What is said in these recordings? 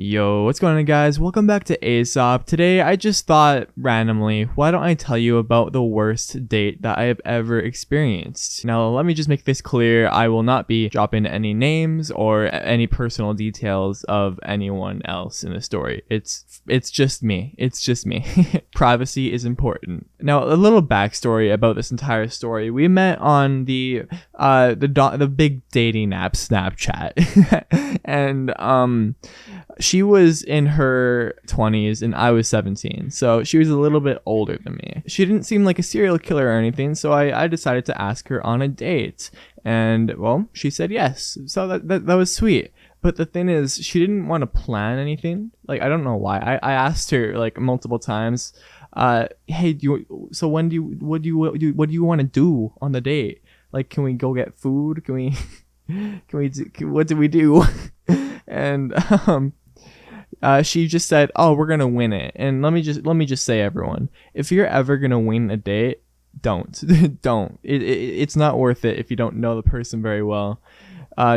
Yo, what's going on, guys? Welcome back to Aysop. Today I just thought randomly, why don't I tell you about the worst date that I have ever experienced? Now let me just make this clear, I will not be dropping any names or any personal details of anyone else in the story. It's just me. It's just me. Privacy is important. Now a little backstory about this entire story. We met on the big dating app Snapchat and she was in her 20s and I was 17, so she was a little bit older than me. She didn't seem like a serial killer or anything, so I decided to ask her on a date, and well, she said yes, so that was sweet. But the thing is, she didn't want to plan anything. Like, I don't know why. I asked her like multiple times, hey, what do you want to do on the date? Like, can we go get food? What do we do? And she just said, oh, we're gonna win it. And let me just say, everyone, if you're ever gonna win a date, don't it's not worth it if you don't know the person very well.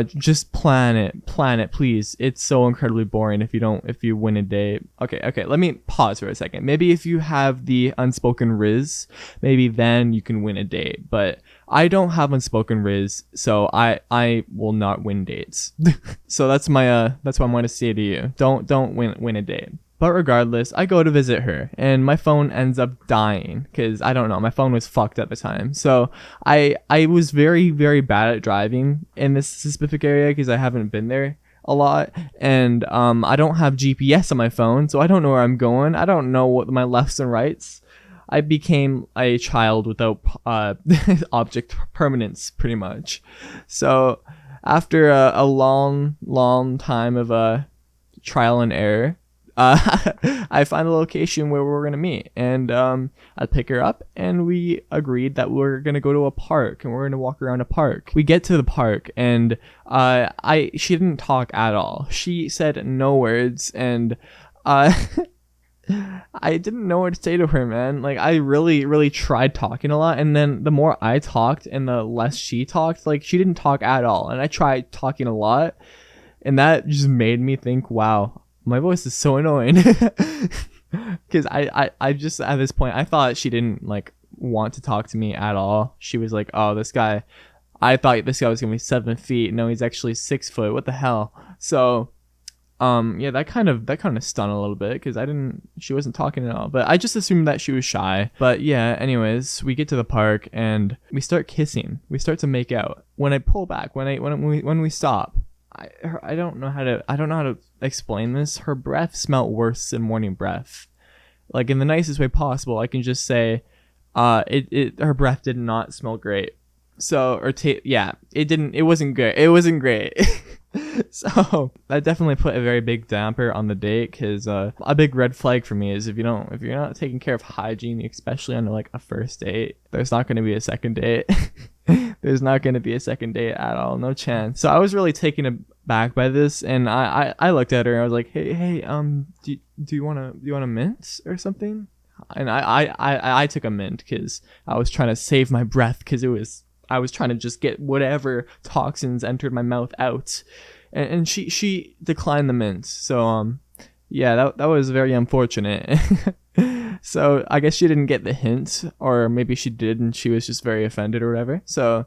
Just plan it, please. It's so incredibly boring if you win a date. Okay, let me pause for a second. Maybe if you have the unspoken riz, maybe then you can win a date, but I don't have unspoken riz, so I will not win dates. So that's what I'm going to say to you. Don't win a date. But regardless, I go to visit her and my phone ends up dying because I don't know, my phone was fucked at the time. So I was very, very bad at driving in this specific area because I haven't been there a lot, and I don't have GPS on my phone, so I don't know where I'm going. I don't know what my lefts and rights. I became a child without object permanence, pretty much. So after a long time of trial and error, I find the location where we're gonna meet, and I pick her up, and we agreed that we're gonna go to a park, and we're gonna walk around a park. We get to the park, and she didn't talk at all. She said no words, and I didn't know what to say to her, man. Like, I really tried talking a lot, and then the more I talked and the less she talked. Like, she didn't talk at all, and I tried talking a lot, and that just made me think, wow, my voice is so annoying. Because I just, at this point, I thought she didn't like want to talk to me at all. She was like, oh, this guy, I thought this guy was gonna be 7 feet. No, he's actually 6 foot. What the hell? So yeah, that kind of stung a little bit because she wasn't talking at all, but I just assumed that she was shy. But yeah, anyways, we get to the park and we start kissing. We start to make out. When I pull back, when we stop, I don't know how to explain this. Her breath smelled worse than morning breath. Like, in the nicest way possible, I can just say, her breath did not smell great. So, it wasn't good. It wasn't great. So that definitely put a very big damper on the date, because a big red flag for me is if you're not taking care of hygiene, especially on like a first date, there's not going to be a second date. There's not going to be a second date at all, no chance. So I was really taken aback by this, and I looked at her and I was like, hey, do you want a mint or something? And I took a mint because I was trying to save my breath, because I was trying to just get whatever toxins entered my mouth out, and she declined the mint. So yeah, that was very unfortunate. So I guess she didn't get the hint, or maybe she did and she was just very offended or whatever. So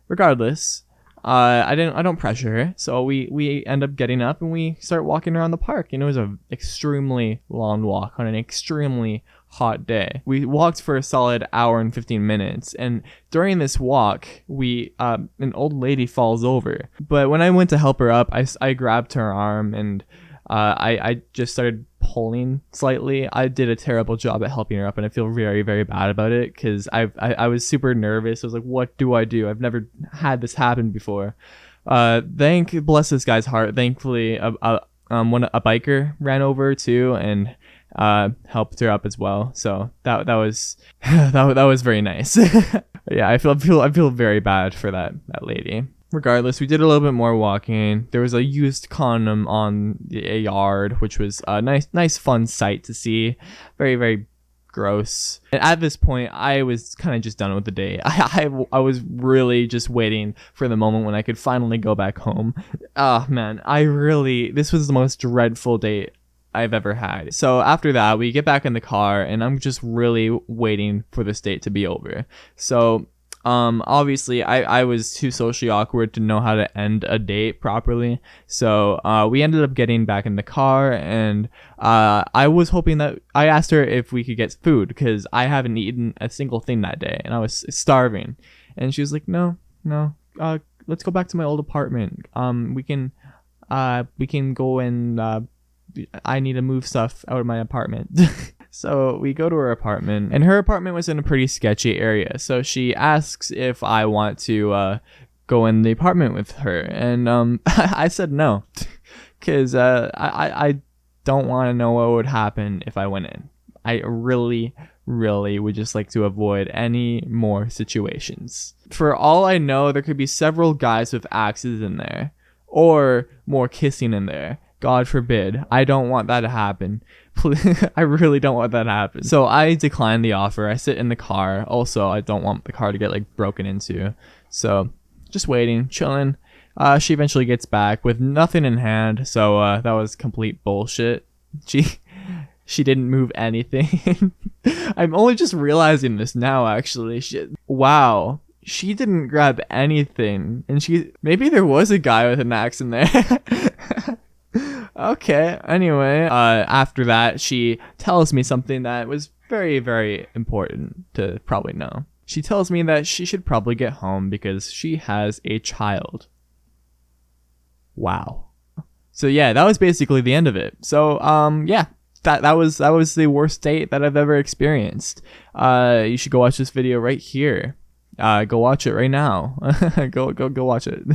regardless, I don't pressure her. So we end up getting up and we start walking around the park. And it was an extremely long walk on an extremely hot day. We walked for a solid hour and 15 minutes, and during this walk an old lady falls over. But when I went to help her up, I grabbed her arm, and I just started pulling slightly. I did a terrible job at helping her up, and I feel very, very bad about it, because I was super nervous. I was like, what do I do? I've never had this happen before. Bless this guy's heart, thankfully a biker ran over too and helped her up as well. So that was that was very nice. Yeah, I feel very bad for that lady. Regardless, we did a little bit more walking. There was a used condom on a yard, which was a nice fun sight to see. Very, very gross. And at this point, I was kind of just done with the date. I was really just waiting for the moment when I could finally go back home. Ah, man, this was the most dreadful date I've ever had. So after that, we get back in the car, and I'm just really waiting for this date to be over. So obviously I was too socially awkward to know how to end a date properly. So we ended up getting back in the car, and I was hoping that I asked her if we could get food, because I haven't eaten a single thing that day and I was starving. And she was like, no, let's go back to my old apartment. We can go and I need to move stuff out of my apartment. So we go to her apartment, and her apartment was in a pretty sketchy area. So she asks if I want to go in the apartment with her, and I said no, because I don't want to know what would happen if I went in. I really would just like to avoid any more situations. For all I know, there could be several guys with axes in there, or more kissing in there. God forbid. I don't want that to happen. I really don't want that to happen. So I decline the offer. I sit in the car. Also, I don't want the car to get like broken into. So just waiting, chilling. She eventually gets back with nothing in hand. So that was complete bullshit. She didn't move anything. I'm only just realizing this now, actually. Wow. She didn't grab anything. And maybe there was a guy with an axe in there. Okay, anyway, after that, she tells me something that was very, very important to probably know. She tells me that she should probably get home because she has a child. Wow. So yeah, that was basically the end of it. So, yeah, that was the worst date that I've ever experienced. You should go watch this video right here. Go watch it right now. Go watch it.